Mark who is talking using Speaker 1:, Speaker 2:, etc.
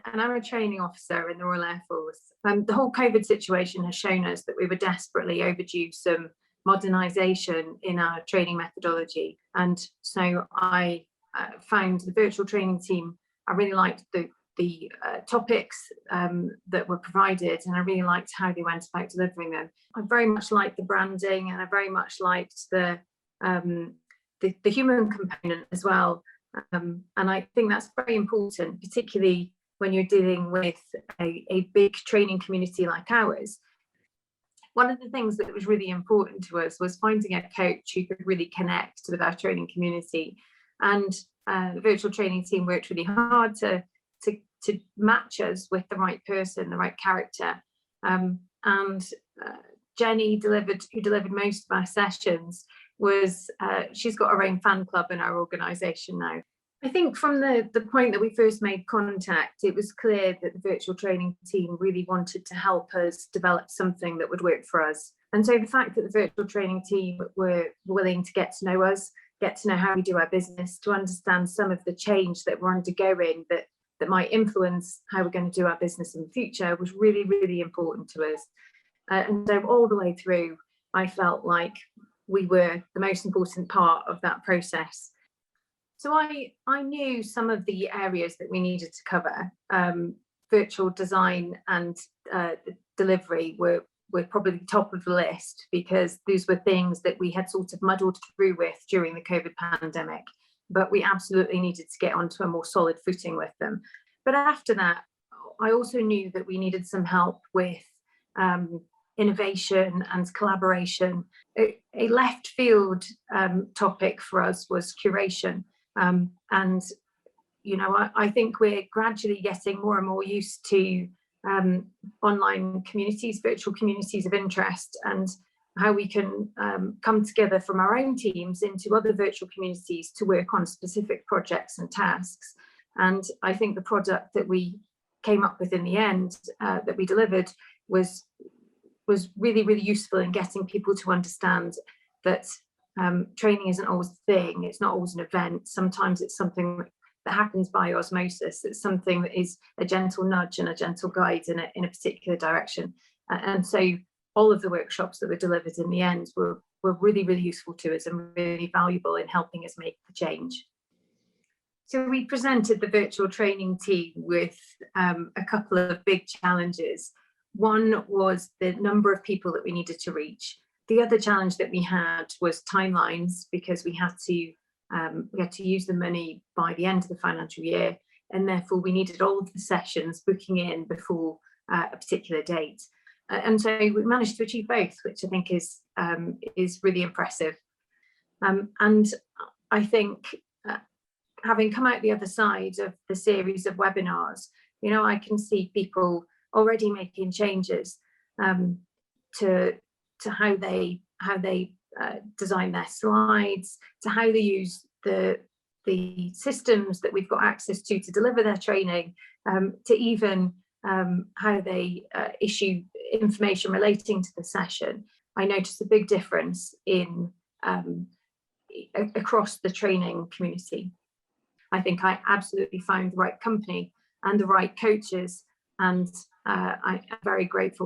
Speaker 1: and I'm a training officer in the Royal Air Force. The whole COVID situation has shown us that we were desperately overdue some modernisation in our training methodology. And so I found the virtual training team, I really liked the topics that were provided, and I really liked how they went about delivering them. I very much liked the branding, and I very much liked the human component as well. And I think that's very important, particularly when you're dealing with a big training community like ours. One of the things that was really important to us was finding a coach who could really connect with our training community. And the virtual training team worked really hard to match us with the right person, the right character. And Jenny, who delivered most of our sessions, she's got her own fan club in our organisation now. I think from the point that we first made contact, it was clear that the virtual training team really wanted to help us develop something that would work for us. And so the fact that the virtual training team were willing to get to know us, get to know how we do our business, to understand some of the change that we're undergoing that might influence how we're going to do our business in the future was really, really important to us. And so all the way through, I felt like we were the most important part of that process. So I knew some of the areas that we needed to cover. Virtual design and delivery were probably top of the list, because these were things that we had sort of muddled through with during the COVID pandemic, but we absolutely needed to get onto a more solid footing with them. But after that, I also knew that we needed some help with innovation and collaboration. A left field topic for us was curation. And, you know, I think we're gradually getting more and more used to online communities, virtual communities of interest, and how we can come together from our own teams into other virtual communities to work on specific projects and tasks. And I think the product that we came up with in the end, that we delivered, was really, really useful in getting people to understand that training isn't always a thing, it's not always an event. Sometimes it's something that happens by osmosis. It's something that is a gentle nudge and a gentle guide in a particular direction. And so all of the workshops that were delivered in the end were really, really useful to us and really valuable in helping us make the change. So we presented the virtual training team with a couple of big challenges. One was the number of people that we needed to reach. The other challenge that we had was timelines, because we had to use the money by the end of the financial year, and therefore we needed all of the sessions booking in before a particular date. And so we managed to achieve both, which I think is really impressive. And I think having come out the other side of the series of webinars, you know, I can see people already making changes to how they design their slides, to how they use the systems that we've got access to deliver their training, to even how they issue information relating to the session. I noticed a big difference in across the training community. I think I absolutely found the right company and the right coaches, and I'm very grateful